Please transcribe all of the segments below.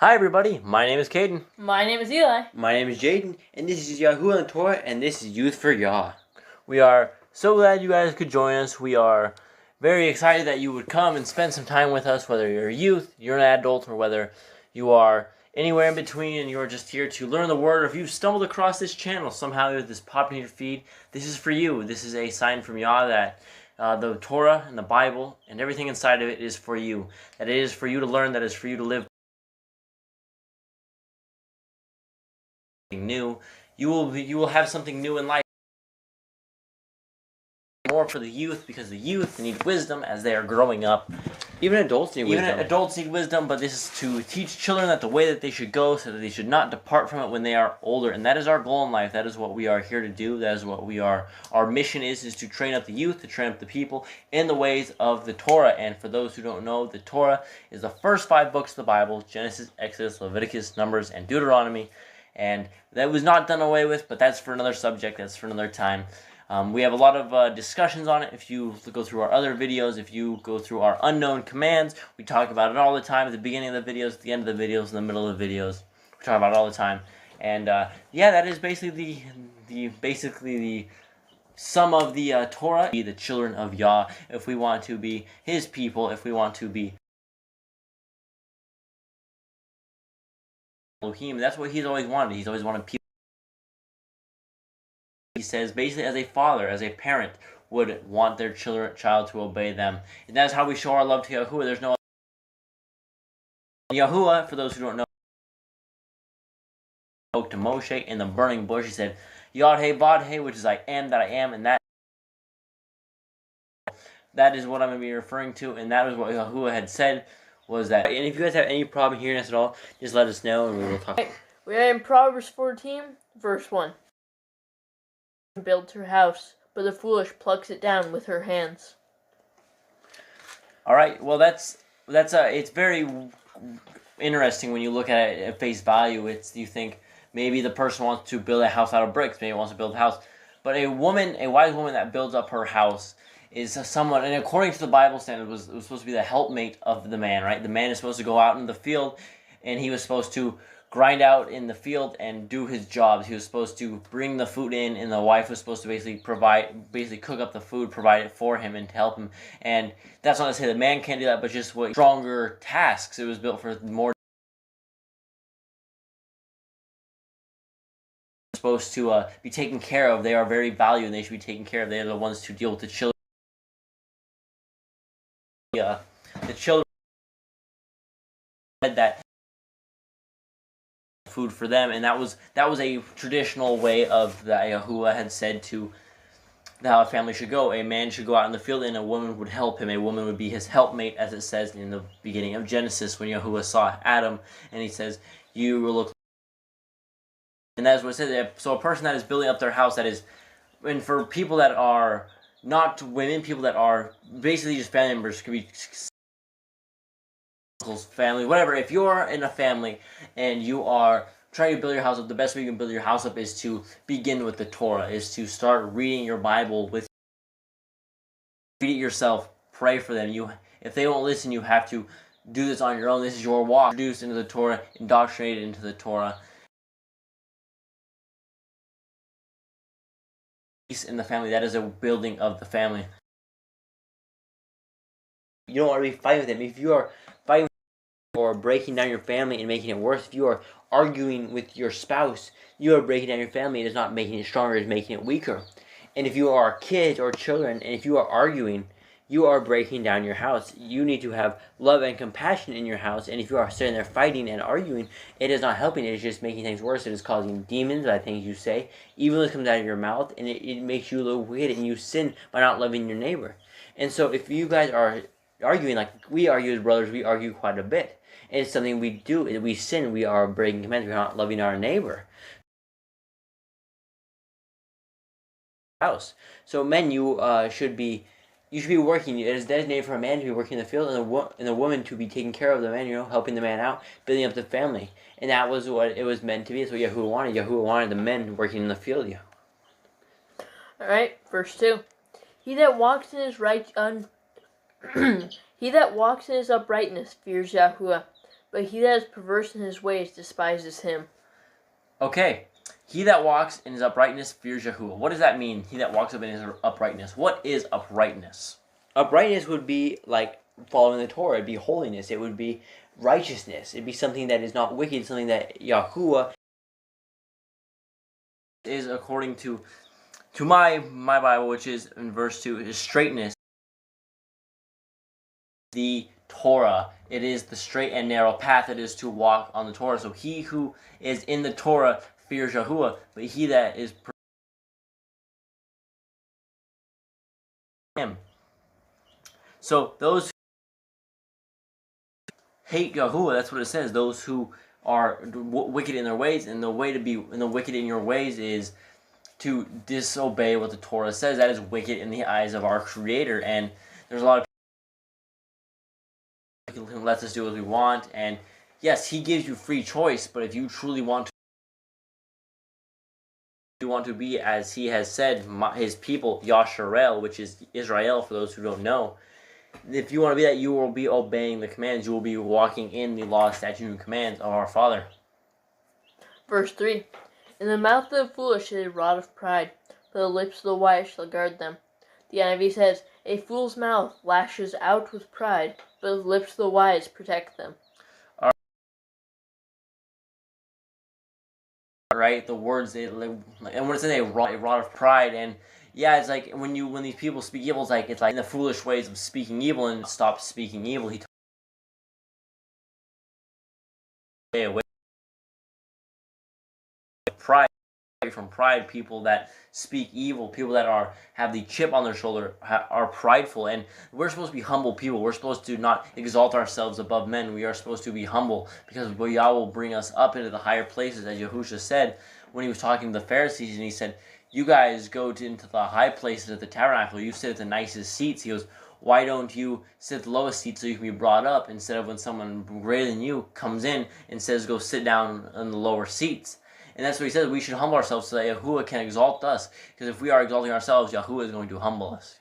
Hi everybody, my name is Caden. My name is Eli. My name is Jaden, and this is Yahuwah and Torah, and this is Youth for Yah. We are so glad you guys could join us. We are very excited that you would come and spend some time with us, whether you're a youth, you're an adult, or whether you are anywhere in between and you're just here to learn the Word, or if you've stumbled across this channel somehow, this popped in your feed, this is for you. This is a sign from Yah that the Torah and the Bible and everything inside of it is for you. That it is for you to learn, that it is for you to live new. You will have something new in life. More for the youth, because the youth need wisdom as they are growing up. Even adults need wisdom. Even adults need wisdom, but this is to teach children that the way that they should go, so that they should not depart from it when they are older. And that is our goal in life. That is what we are here to do. That is what we are. Our mission is to train up the youth, to train up the people in the ways of the Torah. And for those who don't know, the Torah is the first 5 books of the Bible: Genesis, Exodus, Leviticus, Numbers, and Deuteronomy. And that was not done away with, but that's for another subject. That's for another time. We have a lot of discussions on it. If you go through our other videos, if you go through our unknown commands, we talk about it all the time, at the beginning of the videos, at the end of the videos, in the middle of the videos. We talk about it all the time. And yeah, that is basically the sum of the Torah. Be the children of Yah, if we want to be His people, if we want to be Elohim. That's what He's always wanted. He's always wanted people. He says, basically, as a father, as a parent, would want their child to obey them. And that's how we show our love to Yahuwah. There's no other. Yahuwah, for those who don't know, spoke to Moshe in the burning bush. He said, Yod-He, Vod-He, which is I am that I am, and that is what I'm going to be referring to, and that is what Yahuwah had said, was that. And if you guys have any problem hearing us at all, just let us know, and we will talk. We are in Proverbs 14, verse 1. Builds her house, but the foolish plucks it down with her hands. All right. Well, that's it's very interesting when you look at it at face value. You think maybe the person wants to build a house out of bricks, maybe wants to build a house, but a wise woman that builds up her house is someone, and according to the Bible standard, was supposed to be the helpmate of the man. Right? The man is supposed to go out in the field, and he was supposed to grind out in the field and do his jobs. He was supposed to bring the food in, and the wife was supposed to basically cook up the food, provide it for him, and to help him. And that's not to say the man can't do that, but just stronger tasks. It was built for more. Supposed to be taken care of. They are very valued, and they should be taken care of. They are the ones to deal with the children. The children said that food for them, and that was a traditional way of that Yahuwah had said to how a family should go. A man should go out in the field, and a woman would help him. A woman would be his helpmate, as it says in the beginning of Genesis when Yahuwah saw Adam, and he says, "You will look." And that's what it says. So a person that is building up their house, that is, and for people that are not women, people that are basically just family members, could be family, whatever. If you're in a family and you are trying to build your house up, the best way you can build your house up is to begin with the Torah, is to start reading your Bible read it yourself, pray for them. If they won't listen, you have to do this on your own. This is your walk, introduced into the Torah, indoctrinated into the Torah. Peace in the family, that is a building of the family. You don't want to be fighting with them. If you are fighting or breaking down your family and making it worse, if you are arguing with your spouse, you are breaking down your family. It is not making it stronger, it is making it weaker. And if you are kids or children, and if you are arguing, you are breaking down your house. You need to have love and compassion in your house. And if you are sitting there fighting and arguing, it is not helping. It is just making things worse. It is causing demons, I think you say. Evilness comes out of your mouth, and it makes you look wicked, and you sin by not loving your neighbor. And so if you guys are arguing, like we argue as brothers, we argue quite a bit. It's something we do. We sin. We are breaking commandments. We are not loving our neighbor. House. So men, you should be working. It is designated for a man to be working in the field, and a woman to be taking care of the man. Helping the man out, building up the family. And that was what it was meant to be. That's what Yahuwah wanted. Yahuwah wanted the men working in the field. Yeah. All right, verse 2. He that walks in his he that walks in his uprightness fears Yahuwah, but he that is perverse in his ways despises him. Okay. He that walks in his uprightness fears Yahuwah. What does that mean? He that walks up in his uprightness. What is uprightness? Uprightness would be like following the Torah. It'd be holiness. It would be righteousness. It'd be something that is not wicked, something that Yahuwah is according to my Bible, which is in verse 2, is straightness. The Torah. It is the straight and narrow path it is to walk on the Torah. So he who is in the Torah fears Yahuwah, but he that is him. So those who hate Yahuwah, that's what it says. Those who are wicked in their ways, and the way to be wicked in your ways is to disobey what the Torah says. That is wicked in the eyes of our Creator. And there's a lot of people who lets us do what we want. And yes, He gives you free choice, but if you truly want to be, as He has said, His people, Yah Scriptures, which is Israel for those who don't know, if you want to be that, you will be obeying the commands. You will be walking in the law, statutes, and commands of our Father. Verse 3. In the mouth of the foolish is a rod of pride, but the lips of the wise shall guard them. The NIV says, a fool's mouth lashes out with pride, but the lips of the wise protect them. Right, the words, and when it's in a rod of pride, and yeah, it's like when these people speak evil, it's like in the foolish ways of speaking evil, and stop speaking evil. He away pride, from pride. People that speak evil, people that have the chip on their shoulder, are prideful, and we're supposed to be humble people. We're supposed to not exalt ourselves above men. We are supposed to be humble, because Yah will bring us up into the higher places, as Yahushua said when he was talking to the Pharisees, and he said, you guys go into the high places at the tabernacle. You sit at the nicest seats. He goes, why don't you sit at the lowest seat so you can be brought up, instead of when someone greater than you comes in and says, go sit down in the lower seats? And that's what he says. We should humble ourselves so that Yahuwah can exalt us. Because if we are exalting ourselves, Yahuwah is going to humble us.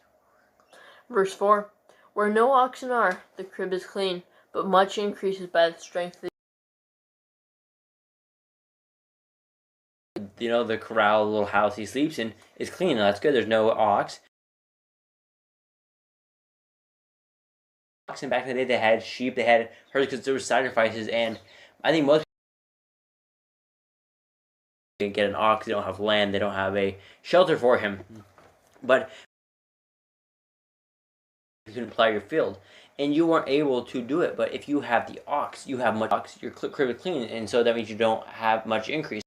Verse 4. Where no oxen are, the crib is clean, but much increases by the strength of the... the corral, the little house he sleeps in, is clean. That's good. There's no ox. And back in the day, they had sheep, they had herds, because there were sacrifices, and I think most people get an ox. They don't have land. They don't have a shelter for him. But you can plow your field, and you weren't able to do it. But if you have the ox, you have much ox. Your crib is clean, and so that means you don't have much increase.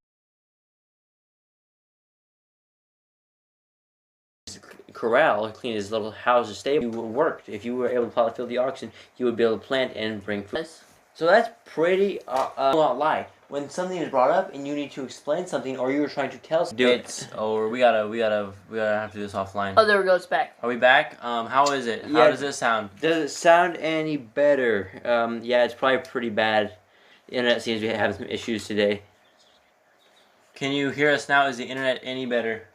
Corral, clean his little house, his stable. You worked. If you were able to plow the field, the oxen, you would be able to plant and bring food. So that's pretty, not lie. When something is brought up and you need to explain something, or you're trying to tell something, we gotta have to do this offline. Oh, there it goes, back. Are we back? How is it? How does this sound? Does it sound any better? Yeah, it's probably pretty bad. The internet seems to be having some issues today. Can you hear us now? Is the internet any better?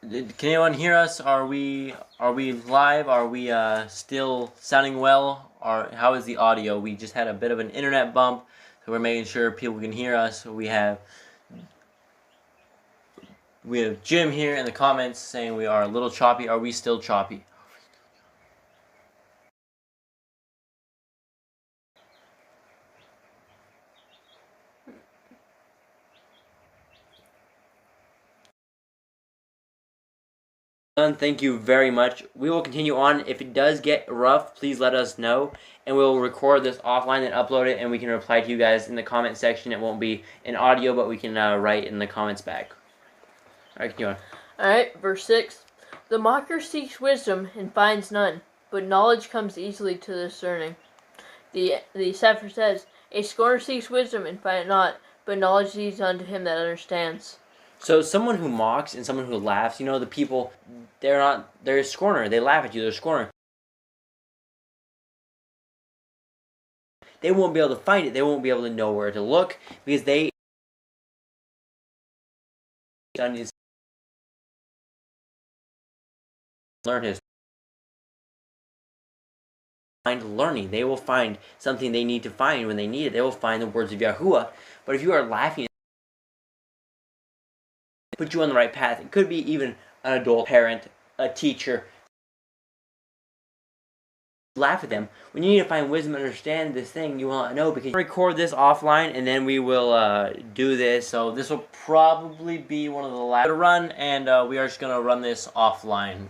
Can anyone hear us? Are we live? Are we still sounding well? Or how is the audio? We just had a bit of an internet bump, so we're making sure people can hear us. We have Jim here in the comments saying we are a little choppy. Are we still choppy? Thank you very much. We will continue on. If it does get rough, please let us know, and we'll record this offline and upload it, and we can reply to you guys in the comment section. It won't be in audio, but we can write in the comments back. Alright, continue on. Alright, verse 6. The mocker seeks wisdom and finds none, but knowledge comes easily to the discerning. The Sefer says, a scorner seeks wisdom and finds it not, but knowledge leads unto him that understands. So someone who mocks and someone who laughs, the people, they're a scorner. They laugh at you, they're a scorner. They won't be able to find it. They won't be able to know where to look, because they done is learn his find learning. They will find something they need to find when they need it. They will find the words of Yahuwah. But if you are laughing, put you on the right path. It could be even an adult parent, a teacher. Laugh at them. When you need to find wisdom and understand this thing, you will not know, because record this offline and then we will do this. So this will probably be one of the last to run, and we are just gonna run this offline.